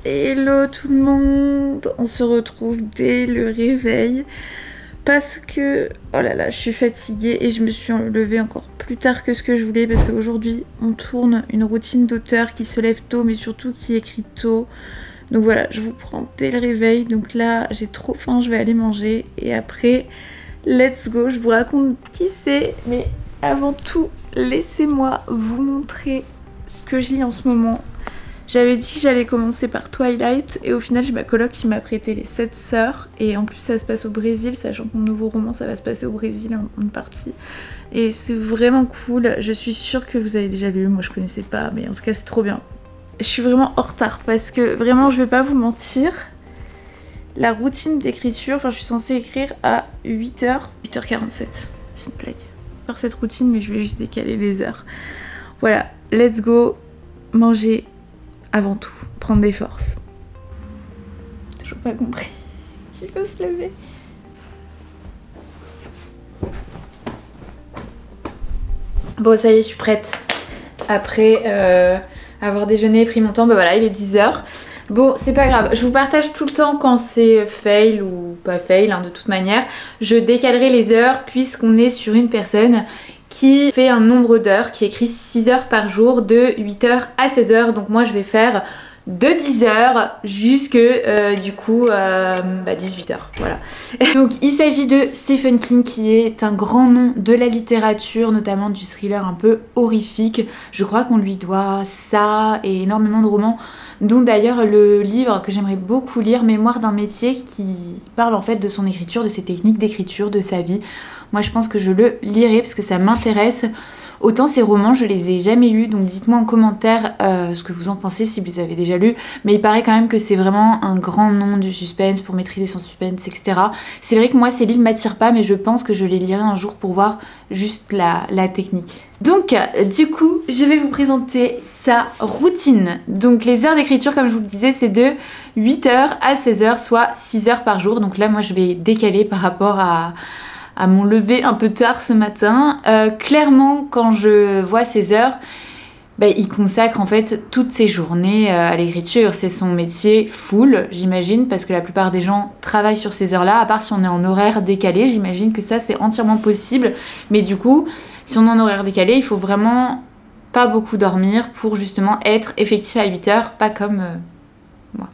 Hello tout le monde, on se retrouve dès le réveil parce que, oh là là, je suis fatiguée et je me suis levée encore plus tard que ce que je voulais parce qu'aujourd'hui on tourne une routine d'auteur qui se lève tôt mais surtout qui écrit tôt. Donc voilà, je vous prends dès le réveil, donc là j'ai trop faim, je vais aller manger et après, let's go, je vous raconte qui c'est, mais avant tout, laissez-moi vous montrer ce que je lis en ce moment. J'avais dit que j'allais commencer par Twilight et au final j'ai ma coloc qui m'a prêté les 7 sœurs et en plus ça se passe au Brésil, sachant que mon nouveau roman ça va se passer au Brésil en partie et c'est vraiment cool. Je suis sûre que vous avez déjà lu, moi je connaissais pas mais en tout cas c'est trop bien. Je suis vraiment en retard parce que vraiment je vais pas vous mentir, la routine d'écriture, enfin je suis censée écrire à 8h, 8h47, c'est une blague. Faire cette routine mais je vais juste décaler les heures. Voilà, let's go, manger. Avant tout, prendre des forces. Toujours pas compris qu'il faut se lever. Bon ça y est, je suis prête. Après avoir déjeuné, pris mon temps, bah voilà, il est 10h. Bon, c'est pas grave, je vous partage tout le temps quand c'est fail ou pas fail, hein, de toute manière. Je décalerai les heures puisqu'on est sur une personne qui fait un nombre d'heures, qui écrit 6 heures par jour de 8h à 16h. Donc moi je vais faire de 10h jusque du coup 18h. Voilà. Donc il s'agit de Stephen King qui est un grand nom de la littérature, notamment du thriller un peu horrifique. Je crois qu'on lui doit ça et énormément de romans. Donc d'ailleurs le livre que j'aimerais beaucoup lire, Mémoire d'un métier, qui parle en fait de son écriture, de ses techniques d'écriture, de sa vie. Moi je pense que je le lirai parce que ça m'intéresse. Autant ces romans je les ai jamais lus, donc dites-moi en commentaire ce que vous en pensez si vous les avez déjà lus. Mais il paraît quand même que c'est vraiment un grand nom du suspense pour maîtriser son suspense, etc. C'est vrai que moi ces livres m'attirent pas, mais je pense que je les lirai un jour pour voir juste la technique. Donc du coup je vais vous présenter sa routine. Donc les heures d'écriture comme je vous le disais c'est de 8h à 16h, soit 6 heures par jour. Donc là moi je vais décaler par rapport à mon lever un peu tard ce matin. Clairement quand je vois ces heures, il consacre en fait toutes ses journées à l'écriture. C'est son métier full, j'imagine, parce que la plupart des gens travaillent sur ces heures là, à part si on est en horaire décalé. J'imagine que ça c'est entièrement possible, mais du coup si on est en horaire décalé il faut vraiment pas beaucoup dormir pour justement être effectif à 8h, pas comme moi.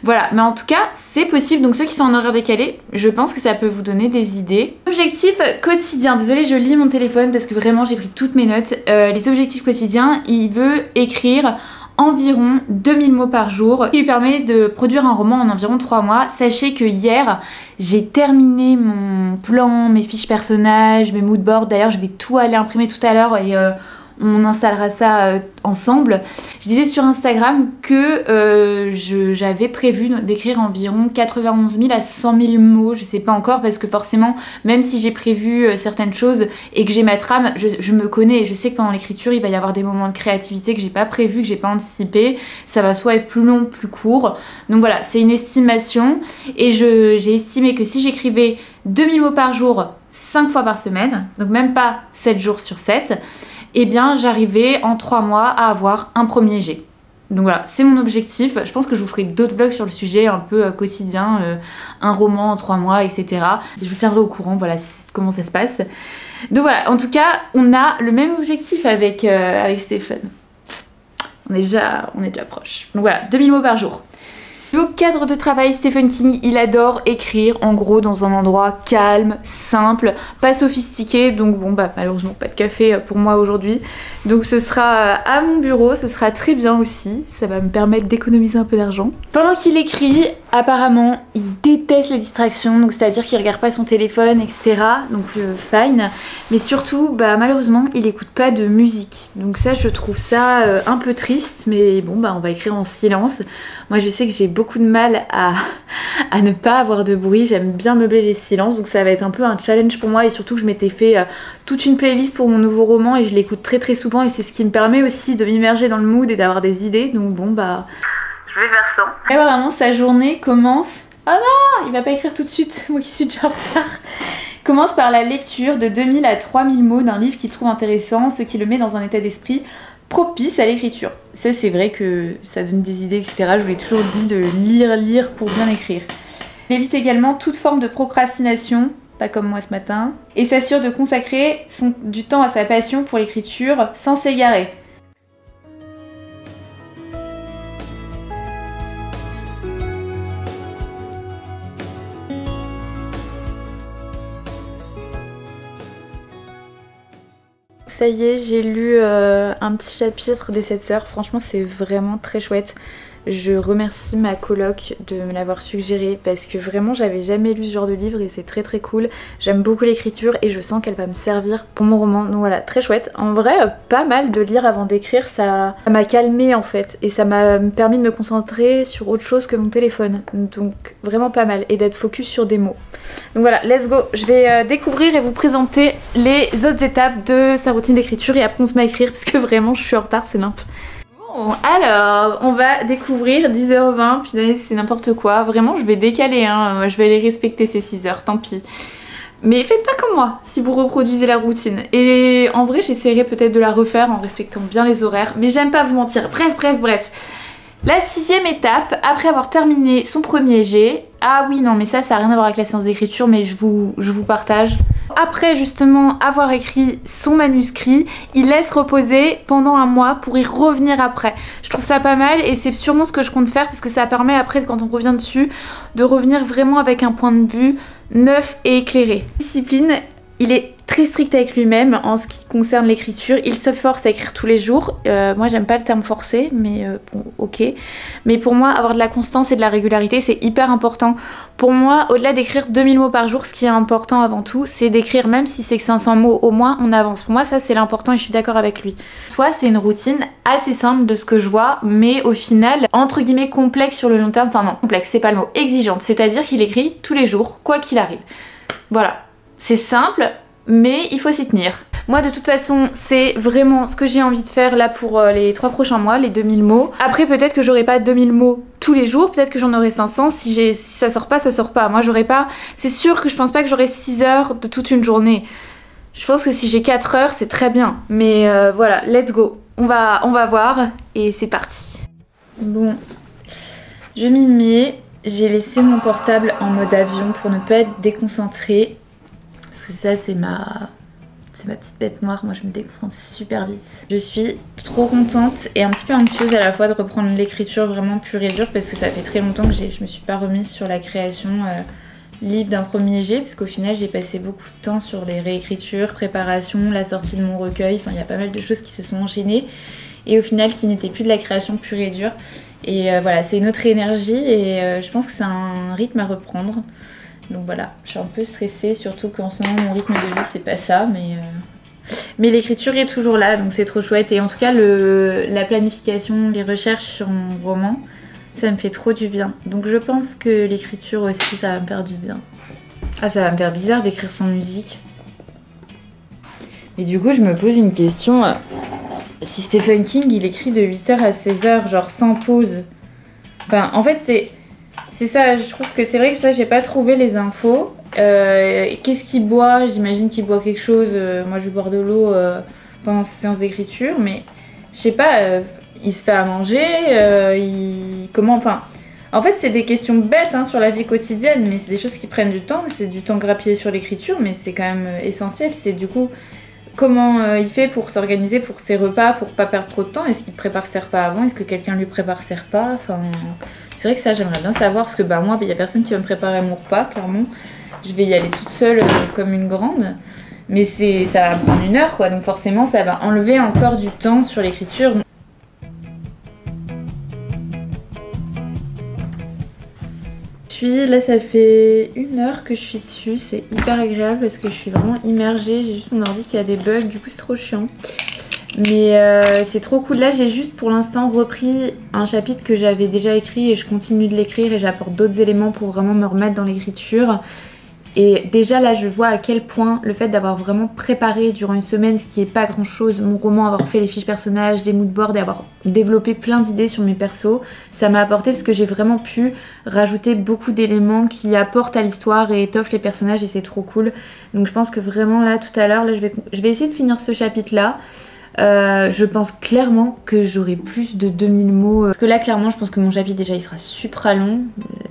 Voilà, mais en tout cas c'est possible, donc ceux qui sont en horaire décalé, je pense que ça peut vous donner des idées. Objectifs quotidiens, désolée je lis mon téléphone parce que vraiment j'ai pris toutes mes notes. Les objectifs quotidiens, il veut écrire environ 2000 mots par jour, ce qui lui permet de produire un roman en environ 3 mois. Sachez que hier j'ai terminé mon plan, mes fiches personnages, mes moodboards, d'ailleurs je vais tout aller imprimer tout à l'heure et on installera ça ensemble. Je disais sur Instagram que j'avais prévu d'écrire environ 91 000 à 100 000 mots, je sais pas encore parce que forcément même si j'ai prévu certaines choses et que j'ai ma trame, je me connais et je sais que pendant l'écriture il va y avoir des moments de créativité que j'ai pas prévu, que j'ai pas anticipé, ça va soit être plus long, plus court. Donc voilà, c'est une estimation et j'ai estimé que si j'écrivais 2000 mots par jour 5 fois par semaine, donc même pas 7 jours sur 7, et bien j'arrivais en 3 mois à avoir un premier jet. Donc voilà, c'est mon objectif. Je pense que je vous ferai d'autres vlogs sur le sujet un peu quotidien, un roman en 3 mois, etc. Je vous tiendrai au courant, voilà comment ça se passe. Donc voilà, en tout cas, on a le même objectif avec Stéphane. On est déjà proche. Donc voilà, 2000 mots par jour. Au cadre de travail, Stephen King, il adore écrire en gros dans un endroit calme, simple, pas sophistiqué, donc bon malheureusement pas de café pour moi aujourd'hui. Donc ce sera à mon bureau, ce sera très bien aussi, ça va me permettre d'économiser un peu d'argent. Pendant qu'il écrit, apparemment il déteste les distractions, donc c'est à dire qu'il regarde pas son téléphone, etc. Donc fine, mais surtout malheureusement il écoute pas de musique. Donc ça je trouve ça un peu triste, mais bon on va écrire en silence. Moi je sais que j'ai beaucoup de mal à ne pas avoir de bruit, j'aime bien meubler les silences, donc ça va être un peu un challenge pour moi et surtout que je m'étais fait toute une playlist pour mon nouveau roman et je l'écoute très souvent et c'est ce qui me permet aussi de m'immerger dans le mood et d'avoir des idées, donc bon je vais faire ça. Et vraiment sa journée commence... Oh non, il va pas écrire tout de suite, moi qui suis déjà en retard. Commence par la lecture de 2000 à 3000 mots d'un livre qu'il trouve intéressant, ce qui le met dans un état d'esprit propice à l'écriture. Ça c'est vrai que ça donne des idées, etc. Je vous l'ai toujours dit de lire pour bien écrire. Il évite également toute forme de procrastination, pas comme moi ce matin, et s'assure de consacrer du temps à sa passion pour l'écriture sans s'égarer. Ça y est, j'ai lu un petit chapitre des 7 sœurs, franchement c'est vraiment très chouette. Je remercie ma coloc de me l'avoir suggéré parce que vraiment j'avais jamais lu ce genre de livre et c'est très très cool. J'aime beaucoup l'écriture et je sens qu'elle va me servir pour mon roman, donc voilà, très chouette. En vrai, pas mal de lire avant d'écrire, ça m'a calmée en fait et ça m'a permis de me concentrer sur autre chose que mon téléphone. Donc vraiment pas mal et d'être focus sur des mots. Donc voilà, let's go, je vais découvrir et vous présenter les autres étapes de sa routine d'écriture et après on se met à écrire parce que vraiment je suis en retard, c'est nimp. Bon, alors, on va découvrir 10h20, punaise c'est n'importe quoi, vraiment je vais décaler, hein. Je vais les respecter ces 6h, tant pis. Mais faites pas comme moi si vous reproduisez la routine. Et en vrai j'essaierai peut-être de la refaire en respectant bien les horaires, mais j'aime pas vous mentir, bref. La 6e étape, après avoir terminé son premier jet, ah oui non mais ça n'a rien à voir avec la séance d'écriture mais je vous partage. Après justement avoir écrit son manuscrit, il laisse reposer pendant un mois pour y revenir après. Je trouve ça pas mal et c'est sûrement ce que je compte faire parce que ça permet après quand on revient dessus de revenir vraiment avec un point de vue neuf et éclairé. Discipline, il est très strict avec lui-même en ce qui concerne l'écriture, il se force à écrire tous les jours. Moi j'aime pas le terme forcé mais bon ok. Mais pour moi avoir de la constance et de la régularité c'est hyper important. Pour moi au-delà d'écrire 2000 mots par jour, ce qui est important avant tout c'est d'écrire même si c'est que 500 mots au moins on avance. Pour moi ça c'est l'important et je suis d'accord avec lui. Soit c'est une routine assez simple de ce que je vois mais au final entre guillemets complexe sur le long terme, enfin non complexe c'est pas le mot, exigeante, c'est-à-dire qu'il écrit tous les jours quoi qu'il arrive. Voilà, c'est simple mais il faut s'y tenir. Moi de toute façon c'est vraiment ce que j'ai envie de faire là pour les 3 prochains mois, les 2000 mots. Après peut-être que j'aurai pas 2000 mots tous les jours, peut-être que j'en aurai 500, si ça sort pas ça sort pas. Moi j'aurai pas, c'est sûr que je pense pas que j'aurai 6 heures de toute une journée. Je pense que si j'ai 4 heures c'est très bien. Mais voilà, let's go, on va voir et c'est parti. Bon, je m'y mets, j'ai laissé mon portable en mode avion pour ne pas être déconcentrée. Parce que ça c'est ma petite bête noire, moi je me déconcentre super vite. Je suis trop contente et un petit peu anxieuse à la fois de reprendre l'écriture vraiment pure et dure parce que ça fait très longtemps que je me suis pas remise sur la création libre d'un premier jet parce qu'au final j'ai passé beaucoup de temps sur les réécritures, préparation, la sortie de mon recueil, enfin il y a pas mal de choses qui se sont enchaînées et au final qui n'étaient plus de la création pure et dure. Et voilà, c'est une autre énergie et je pense que c'est un rythme à reprendre. Donc voilà, je suis un peu stressée, surtout qu'en ce moment mon rythme de vie c'est pas ça, mais l'écriture est toujours là, donc c'est trop chouette. Et en tout cas la planification, les recherches sur mon roman, ça me fait trop du bien. Donc je pense que l'écriture aussi ça va me faire du bien. Ah ça va me faire bizarre d'écrire sans musique. Mais du coup je me pose une question, si Stephen King il écrit de 8h à 16h, genre sans pause, enfin en fait c'est ça, je trouve que c'est vrai que ça j'ai pas trouvé les infos. Qu'est-ce qu'il boit? J'imagine qu'il boit quelque chose. Moi je vais boire de l'eau pendant sa séance d'écriture, mais je sais pas, il se fait à manger, comment, enfin... En fait c'est des questions bêtes hein, sur la vie quotidienne, mais c'est des choses qui prennent du temps, c'est du temps grappillé sur l'écriture, mais c'est quand même essentiel. C'est du coup comment il fait pour s'organiser pour ses repas, pour pas perdre trop de temps. Est-ce qu'il prépare ses repas avant? Est-ce que quelqu'un lui prépare ses repas? Enfin... C'est vrai que ça j'aimerais bien savoir parce que bah moi il y a personne qui va me préparer mon repas clairement. Je vais y aller toute seule comme une grande. Mais ça va prendre 1 heure quoi, donc forcément ça va enlever encore du temps sur l'écriture. Puis là ça fait 1 heure que je suis dessus, c'est hyper agréable parce que je suis vraiment immergée. J'ai juste mon ordi qui a des bugs, du coup c'est trop chiant. Mais c'est trop cool. Là j'ai juste pour l'instant repris un chapitre que j'avais déjà écrit et je continue de l'écrire et j'apporte d'autres éléments pour vraiment me remettre dans l'écriture. Et déjà là je vois à quel point le fait d'avoir vraiment préparé durant une semaine, ce qui est pas grand chose, mon roman, avoir fait les fiches personnages, des moodboards et avoir développé plein d'idées sur mes persos, ça m'a apporté parce que j'ai vraiment pu rajouter beaucoup d'éléments qui apportent à l'histoire et étoffent les personnages et c'est trop cool. Donc je pense que vraiment là tout à l'heure, je vais essayer de finir ce chapitre là. Je pense clairement que j'aurai plus de 2000 mots. Parce que là, clairement, je pense que mon chapitre déjà il sera supra long.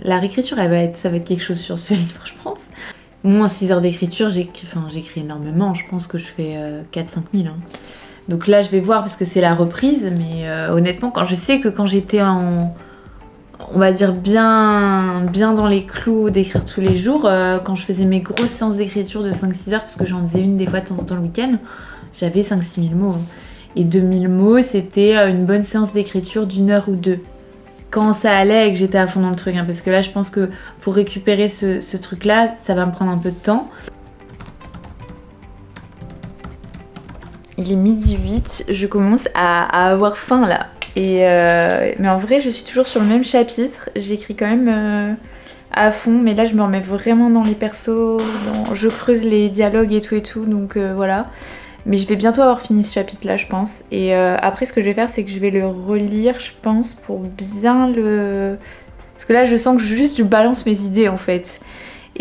La réécriture, ça va être quelque chose sur ce livre, je pense. Moi, en 6 heures d'écriture, j'écris énormément. Je pense que je fais 4-5 000. Hein. Donc là, je vais voir parce que c'est la reprise. Mais honnêtement, je sais que quand j'étais on va dire bien dans les clous d'écrire tous les jours, quand je faisais mes grosses séances d'écriture de 5-6 heures, parce que j'en faisais une des fois de temps en temps le week-end, j'avais 5-6 000 mots. Et 2000 mots, c'était une bonne séance d'écriture d'1 heure ou 2. Quand ça allait et que j'étais à fond dans le truc. Hein, parce que là, je pense que pour récupérer ce truc-là, ça va me prendre un peu de temps. Il est 12h08, je commence à avoir faim là. Mais en vrai, je suis toujours sur le même chapitre. J'écris quand même à fond, mais là, je me remets vraiment dans les persos. Je creuse les dialogues et tout. Donc voilà. Mais je vais bientôt avoir fini ce chapitre là, je pense. Et après, ce que je vais faire, c'est que je vais le relire, je pense, pour bien le... Parce que là, je sens que je balance mes idées en fait.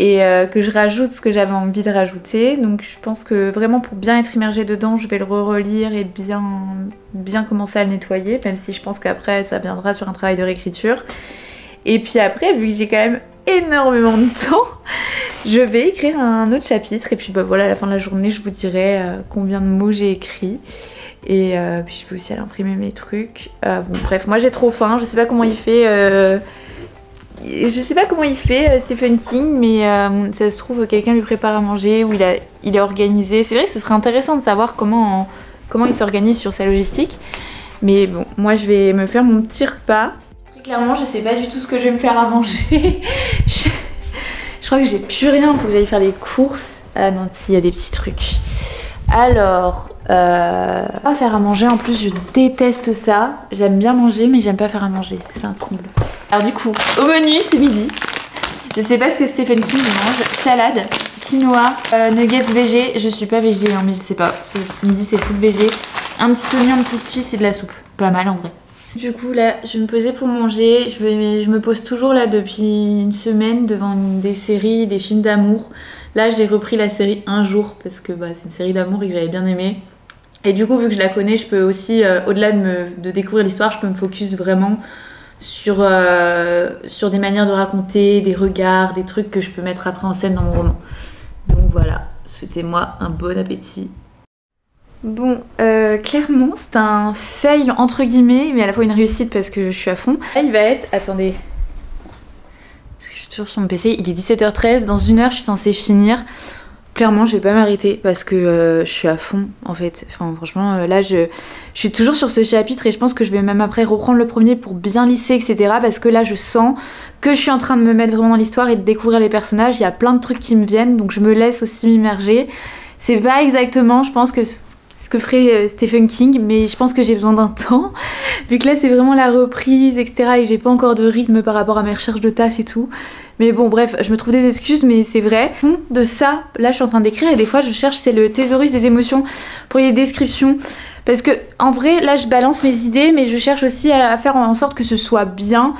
Et que je rajoute ce que j'avais envie de rajouter. Donc je pense que vraiment pour bien être immergée dedans, je vais le relire et bien commencer à le nettoyer. Même si je pense qu'après, ça viendra sur un travail de réécriture. Et puis après, vu que j'ai quand même énormément de temps, je vais écrire un autre chapitre. Et puis bah voilà, à la fin de la journée, je vous dirai combien de mots j'ai écrit. Et puis je vais aussi aller imprimer mes trucs. Bon bref, moi j'ai trop faim. Je sais pas comment il fait... Stephen King, mais ça se trouve quelqu'un lui prépare à manger ou il est organisé. C'est vrai que ce serait intéressant de savoir comment il s'organise sur sa logistique. Mais bon, moi je vais me faire mon petit repas. Très clairement, je sais pas du tout ce que je vais me faire à manger. Je crois que j'ai plus rien, faut que j'aille faire les courses. Ah non, si, il y a des petits trucs. Alors, pas faire à manger, en plus je déteste ça. J'aime bien manger mais j'aime pas faire à manger, c'est un comble. Alors du coup, au menu c'est midi. Je sais pas ce que Stephen King mange. Salade, quinoa, nuggets végé. Je suis pas végé hein, mais je sais pas. Ce midi c'est full végé. Un petit oignon, un petit suisse et de la soupe. Pas mal en vrai. Du coup là je vais me poser pour manger. Je me pose toujours là depuis une semaine devant des séries, des films d'amour. Là j'ai repris la série Un jour parce que c'est une série d'amour et que j'avais bien aimé. Et du coup vu que je la connais, je peux aussi, au-delà de découvrir l'histoire, je peux me focus vraiment sur des manières de raconter, des regards, des trucs que je peux mettre après en scène dans mon roman. Donc voilà, souhaitez-moi un bon appétit. Bon, clairement c'est un fail entre guillemets, mais à la fois une réussite parce que je suis à fond. Là il va être, attendez, parce que je suis toujours sur mon PC, il est 17h13, dans 1 heure je suis censée finir. Clairement je vais pas m'arrêter parce que je suis à fond en fait. Enfin franchement là je suis toujours sur ce chapitre et je pense que je vais même après reprendre le premier pour bien lisser etc. Parce que là je sens que je suis en train de me mettre vraiment dans l'histoire et de découvrir les personnages. Il y a plein de trucs qui me viennent donc je me laisse aussi m'immerger. C'est pas exactement je pense que ce que ferait Stephen King, mais je pense que j'ai besoin d'un temps vu que là c'est vraiment la reprise etc. et j'ai pas encore de rythme par rapport à mes recherches de taf et tout. Mais bon bref, je me trouve des excuses mais c'est vrai. De ça, là je suis en train d'écrire et des fois je cherche, c'est le thésaurus des émotions pour les descriptions. Parce que en vrai là je balance mes idées mais je cherche aussi à faire en sorte que ce soit bien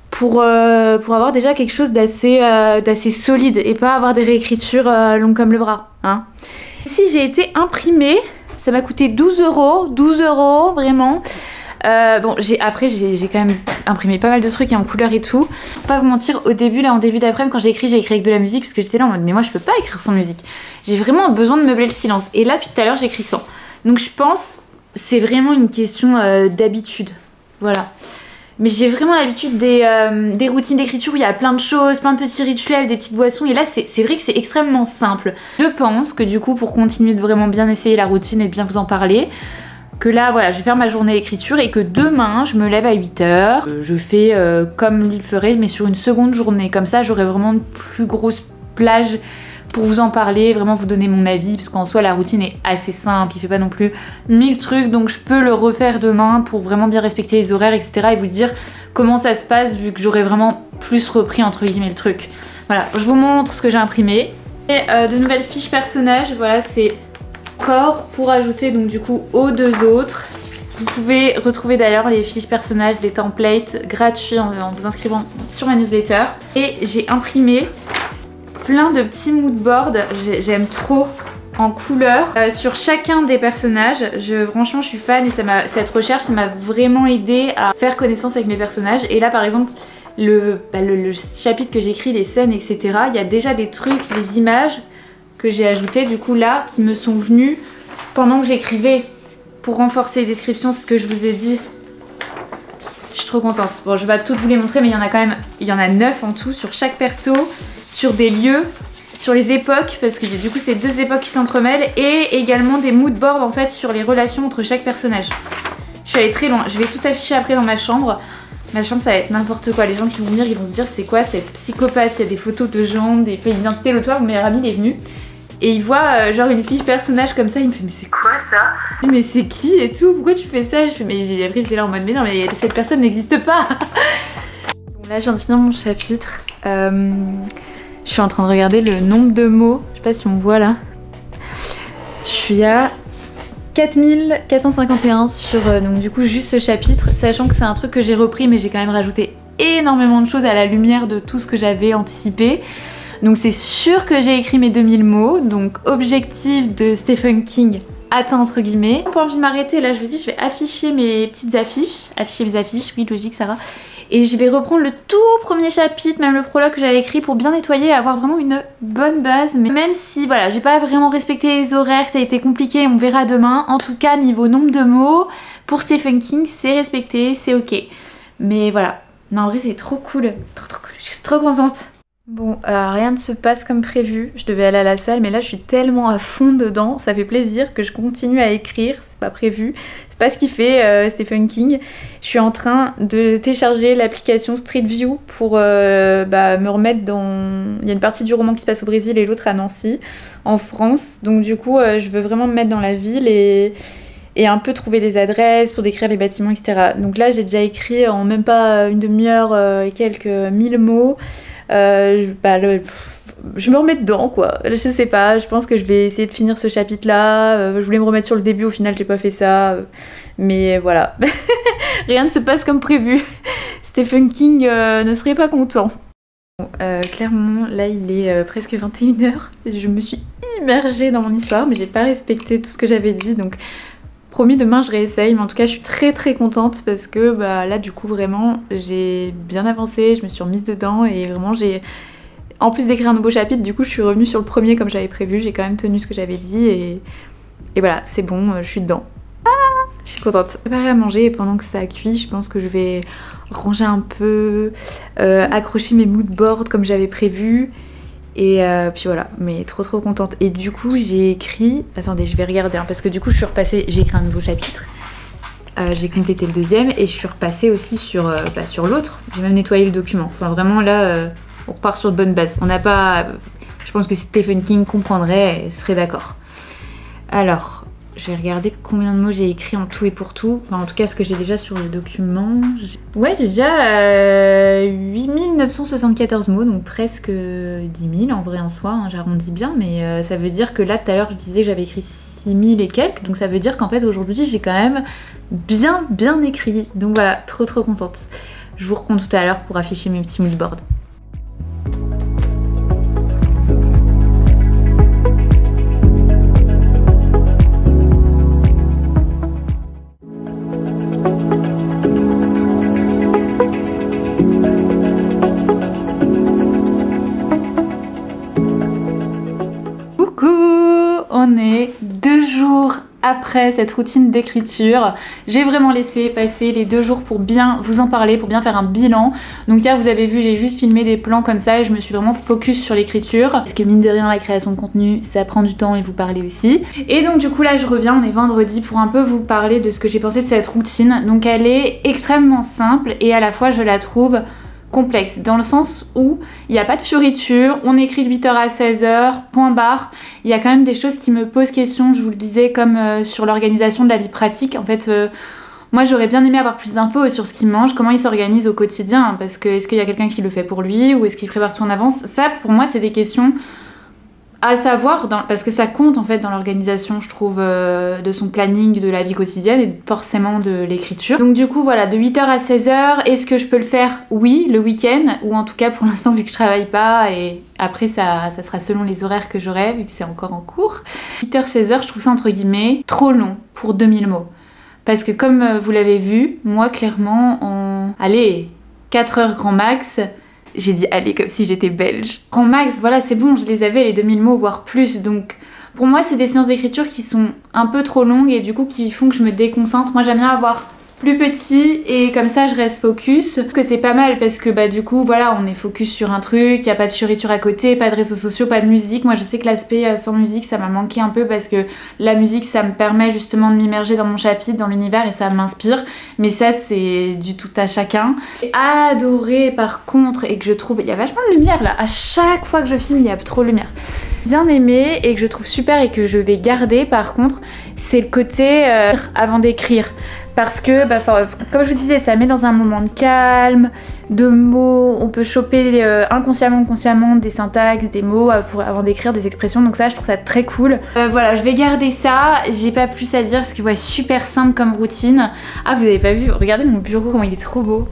pour avoir déjà quelque chose d'assez solide et pas avoir des réécritures longues comme le bras. Hein. Ici j'ai été imprimée, ça m'a coûté 12 € vraiment. Bon, après j'ai quand même imprimé pas mal de trucs en couleur et tout. Pour pas vous mentir, au début là, en début d'après-midi quand j'ai écrit avec de la musique parce que j'étais là en mode mais moi je peux pas écrire sans musique. J'ai vraiment besoin de meubler le silence. Et là puis tout à l'heure j'écris sans. Donc je pense c'est vraiment une question d'habitude. Voilà. Mais j'ai vraiment l'habitude des routines d'écriture où il y a plein de choses, plein de petits rituels, des petites boissons. Et là c'est vrai que c'est extrêmement simple. Je pense que du coup pour continuer de vraiment bien essayer la routine et de bien vous en parler, que là voilà je vais faire ma journée d'écriture et que demain je me lève à 8 h. Je fais comme il ferait mais sur une seconde journée. Comme ça j'aurai vraiment une plus grosse plage pour vous en parler, vraiment vous donner mon avis. Parce qu'en soi la routine est assez simple, il fait pas non plus 1000 trucs. Donc je peux le refaire demain pour vraiment bien respecter les horaires etc. Et vous dire comment ça se passe vu que j'aurai vraiment plus repris entre guillemets le truc. Voilà, je vous montre ce que j'ai imprimé. Et de nouvelles fiches personnages, voilà c'est... corps pour ajouter donc du coup aux 2 autres. Vous pouvez retrouver d'ailleurs les fiches personnages, des templates gratuits en vous inscrivant sur ma newsletter. Et j'ai imprimé plein de petits moodboards. J'aime trop en couleur sur chacun des personnages. Franchement je suis fan et cette recherche ça m'a vraiment aidé à faire connaissance avec mes personnages. Et là par exemple le chapitre que j'écris, les scènes etc, il y a déjà des trucs, des images que j'ai ajoutées du coup là qui me sont venues pendant que j'écrivais pour renforcer les descriptions, c'est ce que je vous ai dit. Je suis trop contente. Bon, je vais pas toutes vous les montrer, mais il y en a quand même, il y en a 9 en tout sur chaque perso, sur des lieux, sur les époques, parce que du coup c'est 2 époques qui s'entremêlent, et également des moodboards en fait sur les relations entre chaque personnage. Je suis allée très loin. Je vais tout afficher après dans ma chambre. Ma chambre ça va être n'importe quoi. Les gens qui vont venir, ils vont se dire c'est quoi cette psychopathe. Il y a des photos de gens, des faits d'identité. L'autre fois, mon meilleur ami il est venu. Et il voit genre une fiche personnage comme ça, il me fait mais c'est quoi ça? Mais c'est qui et tout? Pourquoi tu fais ça? Je fais mais après j'étais là en mode mais non mais cette personne n'existe pas. Bon, là je viens de finir mon chapitre. Je suis en train de regarder le nombre de mots. Je sais pas si on voit là. Je suis à 4451 sur donc du coup juste ce chapitre. Sachant que c'est un truc que j'ai repris mais j'ai quand même rajouté énormément de choses à la lumière de tout ce que j'avais anticipé. Donc c'est sûr que j'ai écrit mes 2000 mots, donc objectif de Stephen King atteint entre guillemets. J'ai pas envie de m'arrêter, là je vous dis je vais afficher mes petites affiches, afficher mes affiches, oui logique Sarah. Et je vais reprendre le tout premier chapitre, même le prologue que j'avais écrit pour bien nettoyer et avoir vraiment une bonne base. Mais même si voilà, j'ai pas vraiment respecté les horaires, ça a été compliqué, on verra demain. En tout cas niveau nombre de mots, pour Stephen King c'est respecté, c'est ok. Mais voilà, non en vrai c'est trop cool, trop cool, je suis trop contente. Bon, rien ne se passe comme prévu, je devais aller à la salle mais là je suis tellement à fond dedans, ça fait plaisir que je continue à écrire, c'est pas prévu, c'est pas ce qu'il fait Stephen King. Je suis en train de télécharger l'application Street View pour me remettre dans... Il y a une partie du roman qui se passe au Brésil et l'autre à Nancy, en France, donc du coup je veux vraiment me mettre dans la ville et un peu trouver des adresses pour décrire les bâtiments etc. Donc là j'ai déjà écrit en même pas une demi-heure et quelques 1000 mots. Je me remets dedans quoi, je sais pas, je pense que je vais essayer de finir ce chapitre là, je voulais me remettre sur le début, au final j'ai pas fait ça, mais voilà, rien ne se passe comme prévu, Stephen King ne serait pas content. Bon, clairement là il est presque 21h, je me suis immergée dans mon histoire mais j'ai pas respecté tout ce que j'avais dit donc promis demain je réessaye, mais en tout cas je suis très contente parce que là du coup vraiment j'ai bien avancé, je me suis remise dedans et vraiment j'ai... En plus d'écrire un nouveau chapitre, du coup je suis revenue sur le premier comme j'avais prévu, j'ai quand même tenu ce que j'avais dit et voilà c'est bon, je suis dedans. Ah, je suis contente. J'ai préparé à manger et pendant que ça cuit je pense que je vais ranger un peu, accrocher mes moodboards comme j'avais prévu. Et puis voilà, mais trop contente. Et du coup j'ai écrit, attendez je vais regarder parce que du coup je suis repassée, j'ai écrit un nouveau chapitre, j'ai complété le deuxième et je suis repassée aussi sur l'autre, j'ai même nettoyé le document. Enfin vraiment là on repart sur de bonnes bases. On n'a pas, je pense que Stephen King comprendrait et serait d'accord. Alors je vais regarder combien de mots j'ai écrit en tout et pour tout. Enfin en tout cas ce que j'ai déjà sur le document. Ouais j'ai déjà 8974 mots, donc presque 10 000 en vrai en soi, hein, j'arrondis bien. Mais ça veut dire que là tout à l'heure je disais que j'avais écrit 6000 et quelques. Donc ça veut dire qu'en fait aujourd'hui j'ai quand même bien écrit. Donc voilà, trop contente. Je vous reprends tout à l'heure pour afficher mes petits moodboards. On est 2 jours après cette routine d'écriture. J'ai vraiment laissé passer les 2 jours pour bien vous en parler, pour bien faire un bilan. Donc hier vous avez vu j'ai juste filmé des plans comme ça et je me suis vraiment focus sur l'écriture. Parce que mine de rien la création de contenu ça prend du temps et vous parler aussi. Et donc du coup là je reviens, on est vendredi pour un peu vous parler de ce que j'ai pensé de cette routine. Donc elle est extrêmement simple et à la fois je la trouve complexe dans le sens où il n'y a pas de fioriture, on écrit de 8h à 16h, point barre. Il y a quand même des choses qui me posent question, je vous le disais, comme sur l'organisation de la vie pratique. En fait, moi j'aurais bien aimé avoir plus d'infos sur ce qu'il mange, comment il s'organise au quotidien, parce que est-ce qu'il y a quelqu'un qui le fait pour lui ou est-ce qu'il prépare tout en avance. Ça pour moi c'est des questions à savoir, parce que ça compte en fait dans l'organisation, je trouve, de son planning, de la vie quotidienne et forcément de l'écriture. Donc du coup voilà, de 8h à 16h, est-ce que je peux le faire? Oui, le week-end, ou en tout cas pour l'instant vu que je travaille pas, et après ça sera selon les horaires que j'aurai vu que c'est encore en cours. 8h 16h, je trouve ça entre guillemets trop long pour 2000 mots. Parce que comme vous l'avez vu, moi clairement en... allez, 4 heures grand max, j'ai dit allez comme si j'étais belge. Grand max, voilà c'est bon, je les avais les 2000 mots voire plus, donc pour moi c'est des séances d'écriture qui sont un peu trop longues et du coup qui font que je me déconcentre. Moi j'aime bien avoir plus petit et comme ça je reste focus, que c'est pas mal parce que bah du coup voilà on est focus sur un truc, il n'y a pas de fioriture à côté, pas de réseaux sociaux, pas de musique. Moi je sais que l'aspect sans musique ça m'a manqué un peu parce que la musique ça me permet justement de m'immerger dans mon chapitre, dans l'univers et ça m'inspire, mais ça c'est du tout à chacun. J'ai adoré par contre et que je trouve, il y a vachement de lumière là, à chaque fois que je filme il y a trop de lumière. Bien aimé et que je trouve super et que je vais garder par contre, c'est le côté avant d'écrire. Parce que, bah, comme je vous disais, ça met dans un moment de calme, de mots, on peut choper inconsciemment ou consciemment des syntaxes, des mots avant d'écrire des expressions, donc ça je trouve ça très cool. Voilà, je vais garder ça, j'ai pas plus à dire parce que ouais, super simple comme routine. Ah vous avez pas vu, regardez mon bureau comment il est trop beau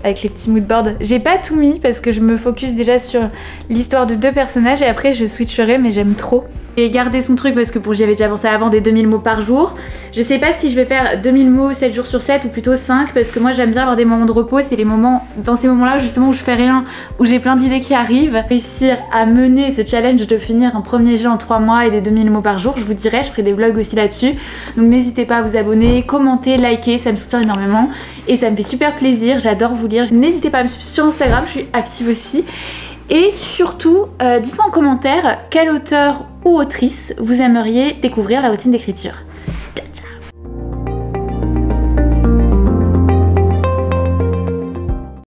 avec les petits moodboards. J'ai pas tout mis parce que je me focus déjà sur l'histoire de 2 personnages et après je switcherai, mais j'aime trop. Et garder son truc parce que j'y avais déjà pensé avant, des 2000 mots par jour. Je sais pas si je vais faire 2000 mots 7 jours sur 7 ou plutôt 5 parce que moi j'aime bien avoir des moments de repos. C'est les moments, dans ces moments là justement où je fais rien, où j'ai plein d'idées qui arrivent. Réussir à mener ce challenge de finir un premier jet en 3 mois et des 2000 mots par jour, je vous dirai, je ferai des vlogs aussi là-dessus. Donc n'hésitez pas à vous abonner, commenter, liker, ça me soutient énormément et ça me fait super plaisir, j'adore vous lire. N'hésitez pas à me suivre sur Instagram, je suis active aussi. Et surtout, dites-moi en commentaire quel auteur ou autrice vous aimeriez découvrir la routine d'écriture.